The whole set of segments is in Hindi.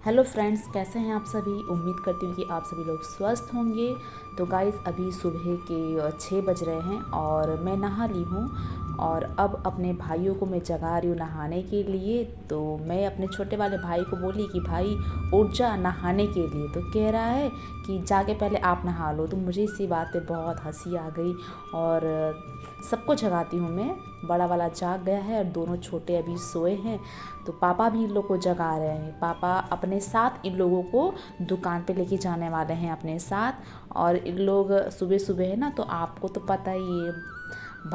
हेलो फ्रेंड्स, कैसे हैं आप सभी। उम्मीद करती हूँ कि आप सभी लोग स्वस्थ होंगे। तो गाइस, अभी सुबह के 6 बज रहे हैं और मैं नहा ली हूँ और अब अपने भाइयों को मैं जगा रही हूँ नहाने के लिए। तो मैं अपने छोटे वाले भाई को बोली कि भाई उठ जा नहाने के लिए। तो कह रहा है कि जाके पहले आप नहा लो। तो मुझे इसी बात पे बहुत हंसी आ गई और सबको जगाती हूँ मैं। बड़ा वाला जाग गया है और दोनों छोटे अभी सोए हैं। तो पापा भी इन लोग को जगा रहे हैं। पापा अपने साथ इन लोगों को दुकान पे लेके जाने वाले हैं अपने साथ। और इन लोग सुबह सुबह है ना, तो आपको तो पता ही है,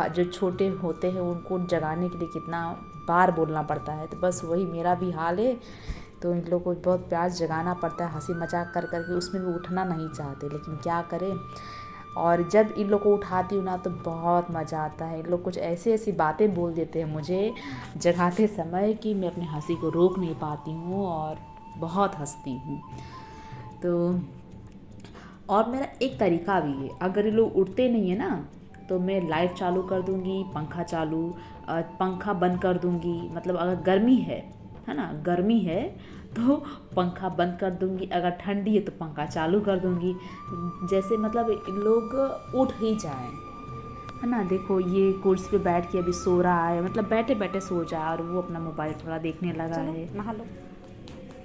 जो छोटे होते हैं उनको जगाने के लिए कितना बार बोलना पड़ता है। तो बस वही मेरा भी हाल है। तो इन लोगों को बहुत प्यार जगाना पड़ता है, हंसी मजाक कर कर के। उसमें भी उठना नहीं चाहते, लेकिन क्या करें। और जब इन लोग को उठाती हूँ ना, तो बहुत मज़ा आता है। इन लोग कुछ ऐसी ऐसी बातें बोल देते हैं मुझे जगाते समय कि मैं अपनी हंसी को रोक नहीं पाती हूँ और बहुत हंसती हूँ। तो और मेरा एक तरीका भी है, अगर ये लोग उठते नहीं है ना, तो मैं लाइट चालू कर दूँगी, पंखा बंद कर दूँगी। मतलब अगर गर्मी है ना, गर्मी है तो पंखा बंद कर दूँगी, अगर ठंडी है तो पंखा चालू कर दूँगी। जैसे मतलब इन लोग उठ ही जाएं, है ना। देखो, ये कुर्सी पे बैठ के अभी सो रहा है, मतलब बैठे बैठे सो जाए, और वो अपना मोबाइल थोड़ा देखने लगा है। नहा लो।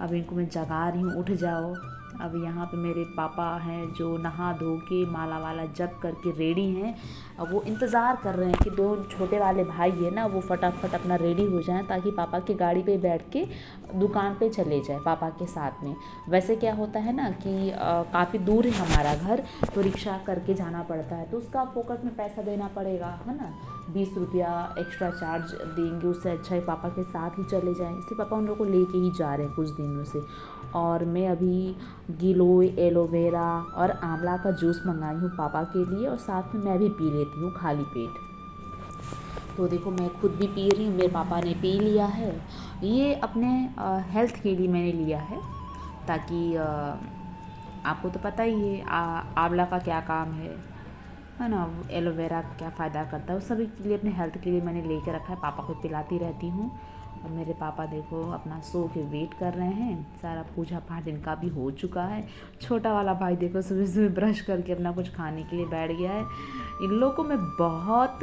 अब इनको मैं जगा रही हूँ, उठ जाओ। अब यहाँ पे मेरे पापा हैं जो नहा धो के माला वाला जप करके रेडी हैं। अब वो इंतज़ार कर रहे हैं कि दो छोटे वाले भाई है ना, वो फटाफट अपना रेडी हो जाएं, ताकि पापा की गाड़ी पे बैठ के दुकान पे चले जाए पापा के साथ में। वैसे क्या होता है ना कि काफ़ी दूर है हमारा घर, तो रिक्शा करके जाना पड़ता है, तो उसका फोकट में पैसा देना पड़ेगा, है ना। 20 रुपया एक्स्ट्रा चार्ज देंगे। उससे अच्छा है पापा के साथ ही चले जाएं। इसलिए पापा उन लोगों को लेके ही जा रहे हैं कुछ दिनों से। और मैं अभी गिलोय, एलोवेरा और आंवला का जूस मंगाई हूँ पापा के लिए, और साथ में मैं भी पी लेती हूँ खाली पेट। तो देखो, मैं खुद भी पी रही हूँ, मेरे पापा ने पी लिया है। ये अपने हेल्थ के लिए मैंने लिया है, ताकि आपको तो पता ही है आंवला का क्या काम है ना, एलोवेरा क्या फ़ायदा करता है। उस सभी के लिए, अपने हेल्थ के लिए मैंने लेके रखा है। पापा को पिलाती रहती हूँ। और मेरे पापा देखो अपना सो के वेट कर रहे हैं। सारा पूजा पाठ इनका भी हो चुका है। छोटा वाला भाई देखो सुबह सुबह ब्रश करके अपना कुछ खाने के लिए बैठ गया है। इन लोगों को मैं बहुत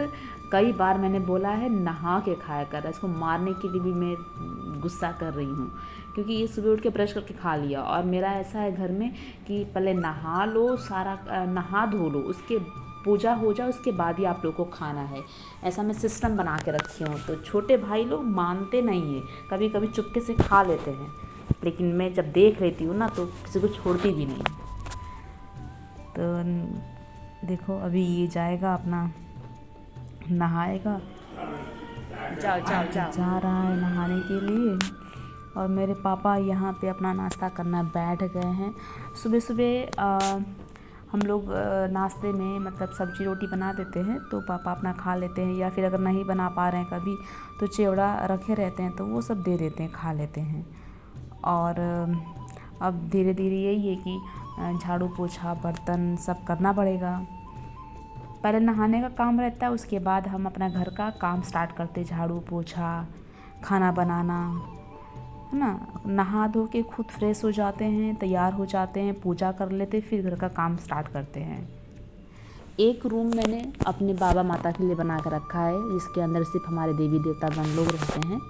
कई बार मैंने बोला है नहा के खाया कर। इसको मारने के लिए भी मैं गुस्सा कर रही हूँ, क्योंकि ये सुबह उठ के ब्रश करके खा लिया। और मेरा ऐसा है घर में कि पहले नहा लो, सारा नहा धो लो, उसके पूजा हो जाए, उसके बाद ही आप लोग को खाना है। ऐसा मैं सिस्टम बना के रखी हूँ। तो छोटे भाई लोग मानते नहीं हैं, कभी कभी चुपके से खा लेते हैं, लेकिन मैं जब देख लेती हूँ ना, तो किसी को छोड़ती भी नहीं। तो देखो, अभी ये जाएगा अपना नहाएगा, जाओ जाओ जाओ। जा रहा है नहाने के लिए। और मेरे पापा यहाँ पे अपना नाश्ता करना बैठ गए हैं। सुबह सुबह हम लोग नाश्ते में मतलब सब्जी रोटी बना देते हैं, तो पापा अपना खा लेते हैं, या फिर अगर नहीं बना पा रहे हैं कभी, तो चिवड़ा रखे रहते हैं, तो वो सब दे देते हैं, खा लेते हैं। और अब धीरे धीरे यही है कि झाड़ू पोछा बर्तन सब करना पड़ेगा। पहले नहाने का काम रहता है, उसके बाद हम अपना घर का काम स्टार्ट करते, झाड़ू पोछा, खाना बनाना, है ना। नहा धो के खुद फ्रेश हो जाते हैं, तैयार हो जाते हैं, पूजा कर लेते, फिर घर का काम स्टार्ट करते हैं। एक रूम मैंने अपने बाबा माता के लिए बना कर रखा है, जिसके अंदर सिर्फ हमारे देवी देवतागण लोग रहते हैं।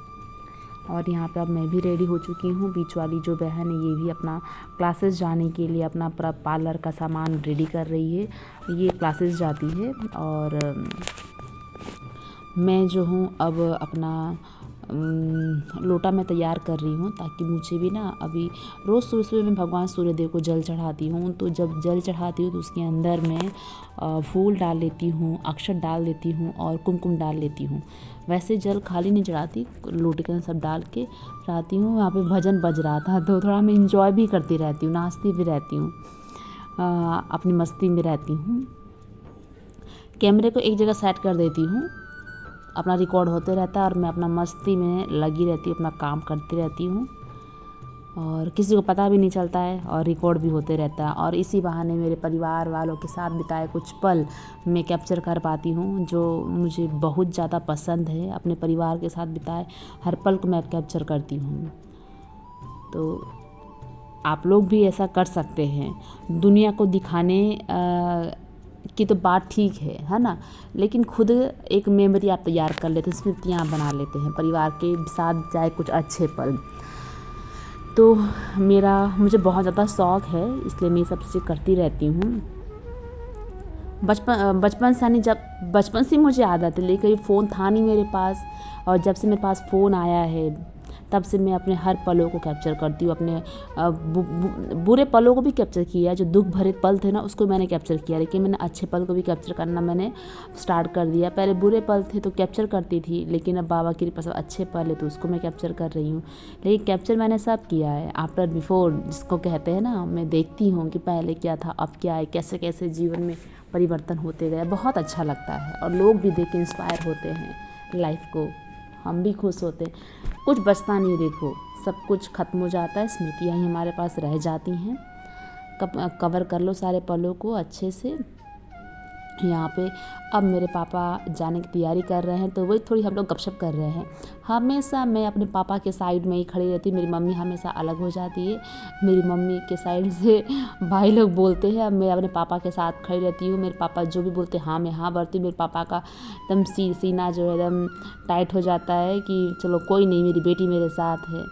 और यहाँ पे अब मैं भी रेडी हो चुकी हूँ। बीच वाली जो बहन है, ये भी अपना क्लासेस जाने के लिए अपना पार्लर का सामान रेडी कर रही है। ये क्लासेस जाती है। और मैं जो हूँ अब अपना लोटा में तैयार कर रही हूँ, ताकि मुझे भी ना अभी रोज़ सुबह सुबह मैं भगवान सूर्यदेव को जल चढ़ाती हूँ। तो जब जल चढ़ाती हूँ तो उसके अंदर मैं फूल डाल लेती हूँ, अक्षत डाल लेती हूँ और कुमकुम डाल लेती हूँ। वैसे जल खाली नहीं चढ़ाती, लोटे के अंदर सब डाल के चढ़ाती हूँ। वहाँ पे भजन बज रहा था, तो थोड़ा मैं इंजॉय भी करती रहती हूँ, नाचती भी रहती हूँ, अपनी मस्ती में रहती हूँ। कैमरे को एक जगह सेट कर देती हूँ, अपना रिकॉर्ड होते रहता है और मैं अपना मस्ती में लगी रहती हूँ, अपना काम करती रहती हूँ, और किसी को पता भी नहीं चलता है, और रिकॉर्ड भी होते रहता है। और इसी बहाने मेरे परिवार वालों के साथ बिताए कुछ पल मैं कैप्चर कर पाती हूँ, जो मुझे बहुत ज़्यादा पसंद है। अपने परिवार के साथ बिताए हर पल को मैं कैप्चर करती हूँ। तो आप लोग भी ऐसा कर सकते हैं। दुनिया को दिखाने की तो बात ठीक है ना, लेकिन खुद एक मेमोरी आप तैयार कर लेते हैं, स्मृतियाँ बना लेते हैं परिवार के साथ जाए कुछ अच्छे पल। तो मुझे बहुत ज़्यादा शौक़ है, इसलिए मैं ये सब चीज़ें करती रहती हूँ। बचपन से यानी जब बचपन से मुझे आदत है, लेकिन फ़ोन था नहीं मेरे पास, और जब से मेरे पास फ़ोन आया है तब से मैं अपने हर पलों को कैप्चर करती हूँ। अपने बुरे पलों को भी कैप्चर किया, जो दुख भरे पल थे ना उसको मैंने कैप्चर किया, लेकिन मैंने अच्छे पल को भी कैप्चर करना मैंने स्टार्ट कर दिया। पहले बुरे पल थे तो कैप्चर करती थी, लेकिन अब बाबा की कृपा से अच्छे पल है तो उसको मैं कैप्चर कर रही हूँ। लेकिन कैप्चर मैंने सब किया है, आफ्टर बिफोर जिसको कहते हैं ना, मैं देखती हूँ कि पहले क्या था अब क्या है, कैसे कैसे जीवन में परिवर्तन होते गए। बहुत अच्छा लगता है और लोग भी देख के इंस्पायर होते हैं लाइफ को, हम भी खुश होते हैं। कुछ बचता नहीं, देखो सब कुछ ख़त्म हो जाता है, स्मृतियाँ ही हमारे पास रह जाती हैं। कवर कर लो सारे पलों को अच्छे से। यहाँ पे अब मेरे पापा जाने की तैयारी कर रहे हैं, तो वही थोड़ी हम लोग गपशप कर रहे हैं। हमेशा मैं अपने पापा के साइड में ही खड़ी रहती हूँ, मेरी मम्मी हमेशा अलग हो जाती है। मेरी मम्मी के साइड से भाई लोग बोलते हैं, अब मैं अपने पापा के साथ खड़ी रहती हूँ। मेरे पापा जो भी बोलते हैं हाँ मैं हाँ भरती हूँ। मेरे पापा का एकदम सीना जो है एकदम टाइट हो जाता है कि चलो कोई नहीं, मेरी बेटी मेरे साथ है।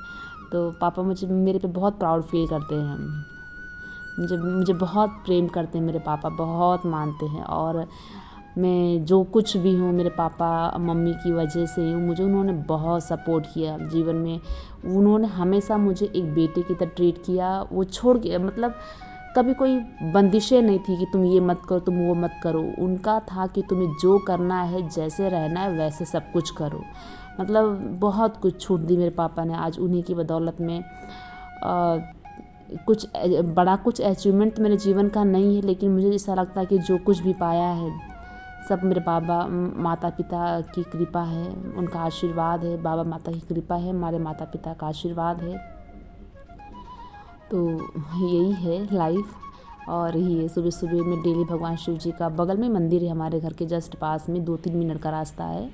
तो पापा मेरे पे बहुत प्राउड फील करते हैं, मुझे बहुत प्रेम करते हैं मेरे पापा, बहुत मानते हैं। और मैं जो कुछ भी हूँ मेरे पापा मम्मी की वजह से हूँ। मुझे उन्होंने बहुत सपोर्ट किया जीवन में, उन्होंने हमेशा मुझे एक बेटे की तरह ट्रीट किया। वो छोड़ के मतलब कभी कोई बंदिशें नहीं थी कि तुम ये मत करो तुम वो मत करो। उनका था कि तुम्हें जो करना है, जैसे रहना है वैसे सब कुछ करो। मतलब बहुत कुछ छूट दी मेरे पापा ने। आज उन्हीं की बदौलत में कुछ अचीवमेंट मेरे जीवन का नहीं है, लेकिन मुझे ऐसा लगता है कि जो कुछ भी पाया है सब मेरे बाबा माता पिता की कृपा है, उनका आशीर्वाद है। बाबा माता की कृपा है, हमारे माता पिता का आशीर्वाद है। तो यही है लाइफ। और ये सुबह सुबह में डेली भगवान शिव जी का बगल में मंदिर है, हमारे घर के जस्ट पास में 2-3 मिनट का रास्ता है।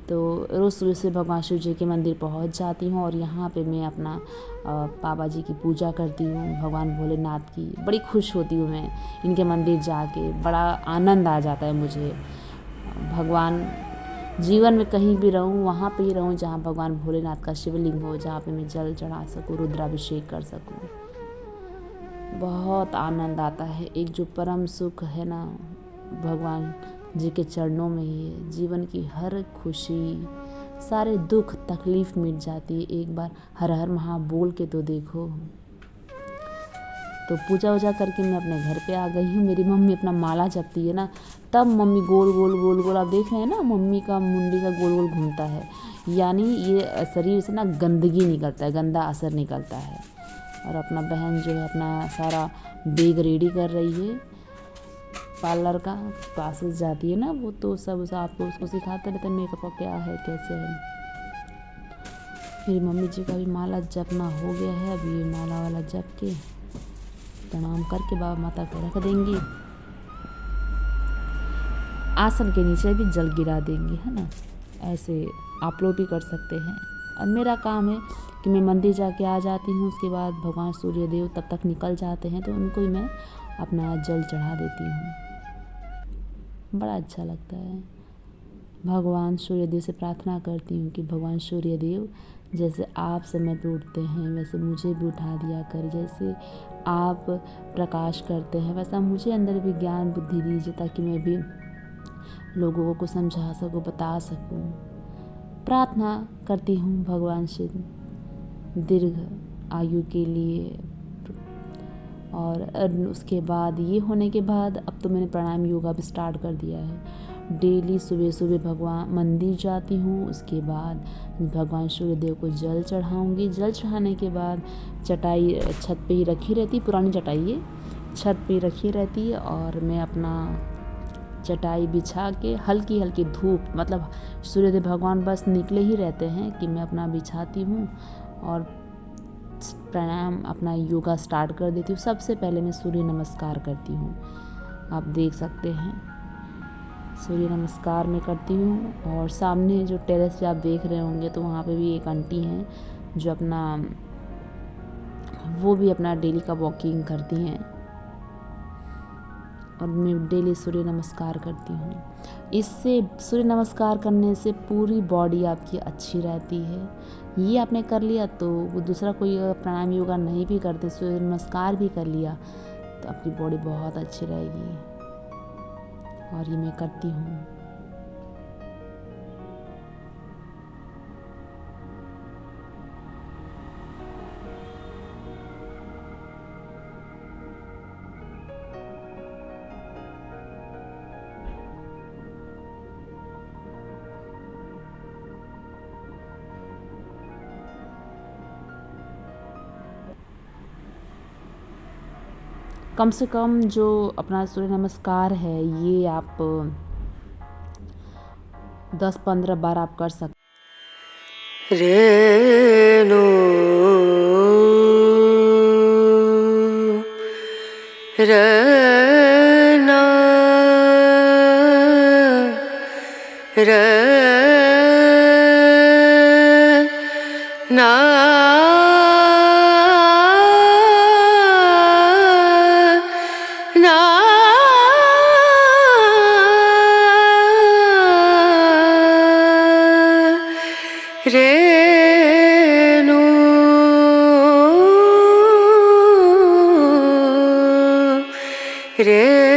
तो रोज़ सुबह से भगवान शिव जी के मंदिर पहुंच जाती हूँ, और यहाँ पे मैं अपना बाबा जी की पूजा करती हूँ, भगवान भोलेनाथ की। बड़ी खुश होती हूँ मैं इनके मंदिर जाके, बड़ा आनंद आ जाता है मुझे। भगवान जीवन में कहीं भी रहूँ वहाँ पे ही रहूँ जहाँ भगवान भोलेनाथ का शिवलिंग हो, जहाँ पे मैं जल चढ़ा सकूँ, रुद्राभिषेक कर सकूँ। बहुत आनंद आता है। एक जो परम सुख है ना, भगवान जी के चरणों में ही है। जीवन की हर खुशी, सारे दुख तकलीफ़ मिट जाती है। एक बार हर हर महादेव बोल के तो देखो। तो पूजा वूजा करके मैं अपने घर पे आ गई हूँ। मेरी मम्मी अपना माला जपती है ना, तब मम्मी गोल गोल आप देख रहे हैं ना, मम्मी का मुंडी का गोल गोल घूमता है, यानी ये शरीर से ना गंदगी निकलता है, गंदा असर निकलता है। और अपना बहन जो है अपना सारा बैग रेडी कर रही है, पार्लर का क्लासेस जाती है ना वो, तो सब आपको उसको सिखाते रहते हैं मेकअप का क्या है कैसे है। मेरी मम्मी जी का भी माला जपना हो गया है। अभी ये माला वाला जप के प्रणाम करके बाबा माता को रख देंगी, आसन के नीचे भी जल गिरा देंगी, है ना। ऐसे आप लोग भी कर सकते हैं। और मेरा काम है कि मैं मंदिर जाके आ जाती हूँ, उसके बाद भगवान सूर्य देव तब तक निकल जाते हैं, तो उनको ही मैं अपना जल चढ़ा देती हूँ। बड़ा अच्छा लगता है। भगवान सूर्यदेव से प्रार्थना करती हूँ कि भगवान सूर्यदेव जैसे आप समय पे उठते हैं वैसे मुझे भी उठा दिया कर, जैसे आप प्रकाश करते हैं वैसा मुझे अंदर भी ज्ञान बुद्धि दीजिए, ताकि मैं भी लोगों को समझा सकूँ, बता सकूँ। प्रार्थना करती हूँ भगवान से दीर्घ आयु के लिए। और उसके बाद ये होने के बाद अब तो मैंने प्राणायाम योगा भी स्टार्ट कर दिया है। डेली सुबह सुबह भगवान मंदिर जाती हूँ, उसके बाद भगवान सूर्यदेव को जल चढ़ाऊँगी। जल चढ़ाने के बाद चटाई छत पे ही रखी रहती, पुरानी चटाई है, छत पे रखी रहती है, और मैं अपना चटाई बिछा के हल्की हल्की धूप, मतलब सूर्यदेव भगवान बस निकले ही रहते हैं कि मैं अपना बिछाती हूँ और प्राणायाम अपना योगा स्टार्ट कर देती हूँ। सबसे पहले मैं सूर्य नमस्कार करती हूँ, आप देख सकते हैं सूर्य नमस्कार मैं करती हूँ। और सामने जो टेरेस पे आप देख रहे होंगे तो वहाँ पे भी एक आंटी हैं जो अपना वो भी अपना डेली का वॉकिंग करती हैं और मैं डेली सूर्य नमस्कार करती हूँ। इससे सूर्य नमस्कार करने से पूरी बॉडी आपकी अच्छी रहती है। ये आपने कर लिया तो दूसरा कोई प्राणायाम योगा नहीं भी करते, सूर्य नमस्कार भी कर लिया तो आपकी बॉडी बहुत अच्छी रहेगी और ये मैं करती हूँ। कम से कम जो अपना सूर्य नमस्कार है ये आप 10-15 बार आप कर सकते। रेणु रना रना रेणु रेणु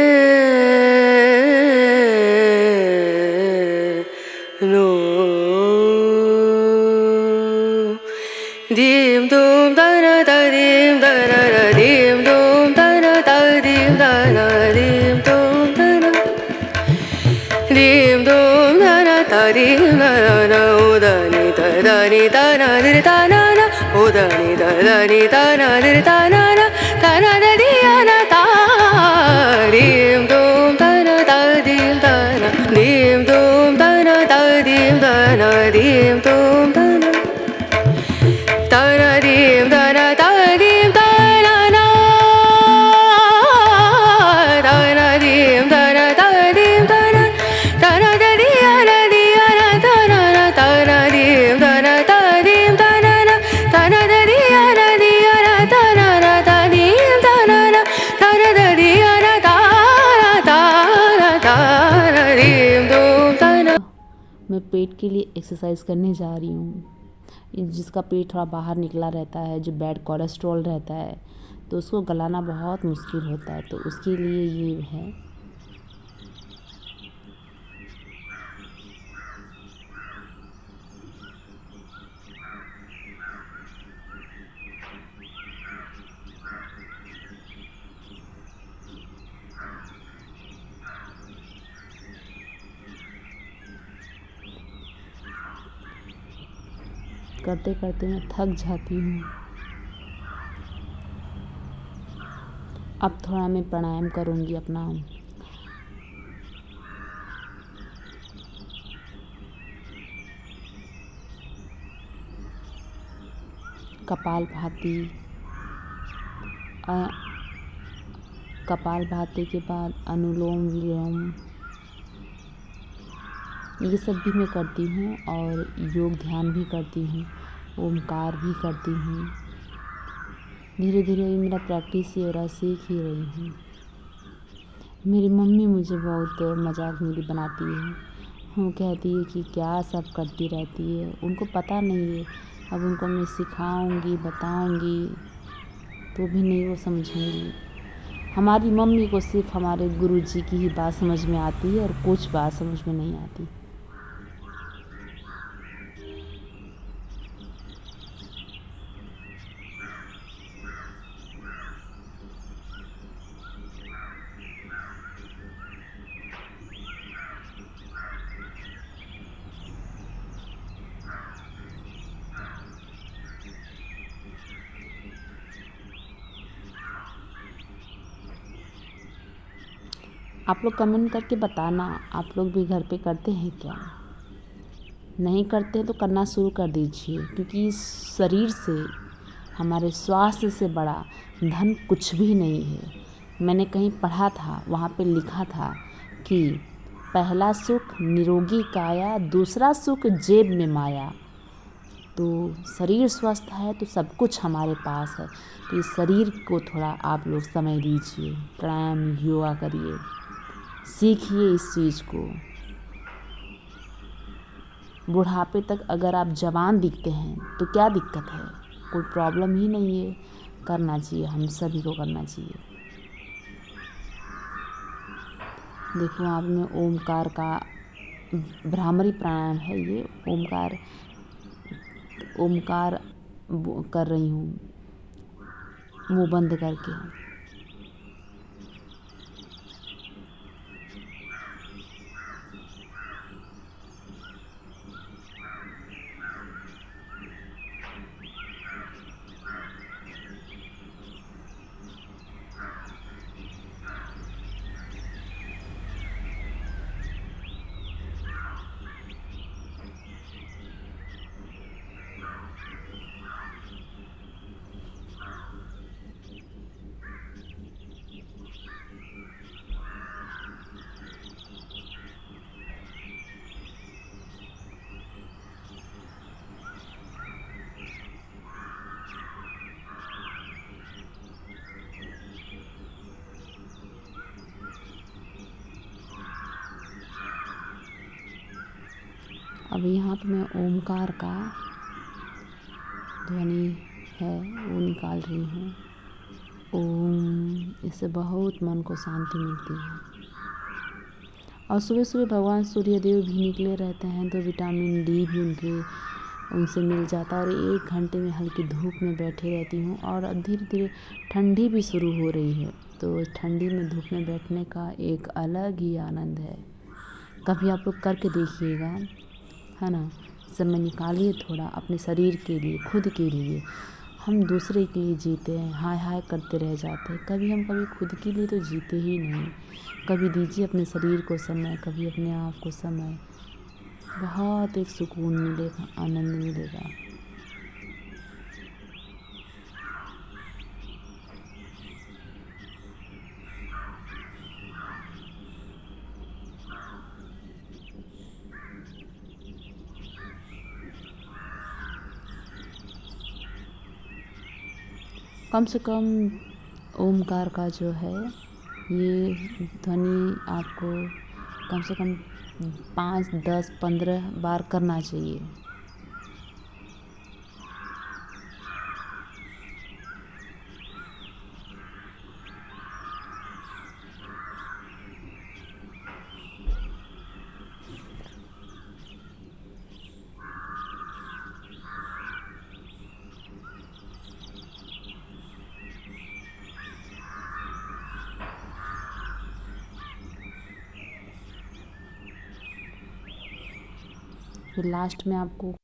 दीम दूम दना दीम दना दीम दूम दना दीम दना दीम दूम दना दीम दूम दना दीम दना उदनी दनी दना दिर दना उदनी दनी दना दिर दना दना दिया ता दीम दूम दना दीम दना दीम दूम दना दीम दना दीम दूम दना दना दीम दना दीम दना दना दीम दना दीम दना दना दिया दिया दना दना दीम दना दीम दना दना दिया दिया दना दीम दना दना दिया दना दीम दूम दना। मैं पेट के लिए एक्सरसाइज करने जा रही हूँ। जिसका पेट थोड़ा बाहर निकला रहता है, जो बैड कोलेस्ट्रॉल रहता है तो उसको गलाना बहुत मुश्किल होता है, तो उसके लिए ये है। करते करते मैं थक जाती हूँ। अब थोड़ा मैं प्राणायाम करूँगी अपना। कपालभाति के बाद अनुलोम विलोम ये सब भी मैं करती हूँ और योग ध्यान भी करती हूँ, ओमकार भी करती हूँ। धीरे धीरे मेरा प्रैक्टिस ही हो रहा, सीख ही रही हूँ। मेरी मम्मी मुझे बहुत मजाक मेरी बनाती है। वो कहती है कि क्या सब करती रहती है, उनको पता नहीं है। अब उनको मैं सिखाऊंगी, बताऊंगी तो भी नहीं वो समझेंगी। हमारी मम्मी को सिर्फ हमारे गुरुजी की ही बात समझ में आती है और कुछ बात समझ में नहीं आती। आप लोग कमेंट करके बताना, आप लोग भी घर पे करते हैं क्या? नहीं करते तो करना शुरू कर दीजिए, क्योंकि शरीर से, हमारे स्वास्थ्य से बड़ा धन कुछ भी नहीं है। मैंने कहीं पढ़ा था, वहाँ पे लिखा था कि पहला सुख निरोगी काया, दूसरा सुख जेब में माया। तो शरीर स्वस्थ है तो सब कुछ हमारे पास है। तो इस शरीर को थोड़ा आप लोग समय दीजिए, प्राणायाम योगा करिए, सीखिए इस चीज़ को। बुढ़ापे तक अगर आप जवान दिखते हैं तो क्या दिक्कत है, कोई प्रॉब्लम ही नहीं है। करना चाहिए, हम सभी को करना चाहिए। देखो आप में ओमकार का भ्रामरी प्राणायाम है ये। ओमकार कर रही हूँ मुँह बंद करके। अब यहाँ पे मैं ओमकार का ध्वनि है वो निकाल रही हूँ। ओम, इससे बहुत मन को शांति मिलती है। और सुबह सुबह भगवान सूर्यदेव भी निकले रहते हैं तो विटामिन डी भी उनसे मिल जाता है। और 1 घंटे में हल्की धूप में बैठे रहती हूँ। और अब धीरे धीरे ठंडी भी शुरू हो रही है तो ठंडी में धूप में बैठने का एक अलग ही आनंद है। कभी आप लोग करके देखिएगा, है ना। समय निकालिए थोड़ा अपने शरीर के लिए, खुद के लिए। हम दूसरे के लिए जीते हैं, हाय हाय करते रह जाते हैं। कभी खुद के लिए तो जीते ही नहीं। कभी दीजिए अपने शरीर को समय, कभी अपने आप को समय। बहुत एक सुकून मिलेगा, आनंद मिलेगा। कम से कम ओमकार का जो है ये ध्वनि आपको कम से कम 5, 10, 15 बार करना चाहिए। फिर लास्ट में आपको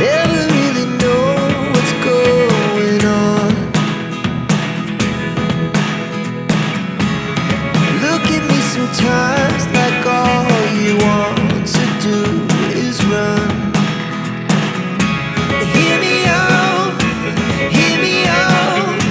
Never really know what's going on. Look at me sometimes like all you want to do is run. Hear me out, hear me out.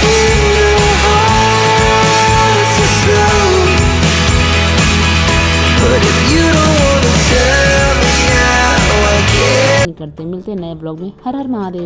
your heart so slow. But if you don't wanna tell me now, I guess करते मिलते हैं नए ब्लॉग में। हर हर महादेव।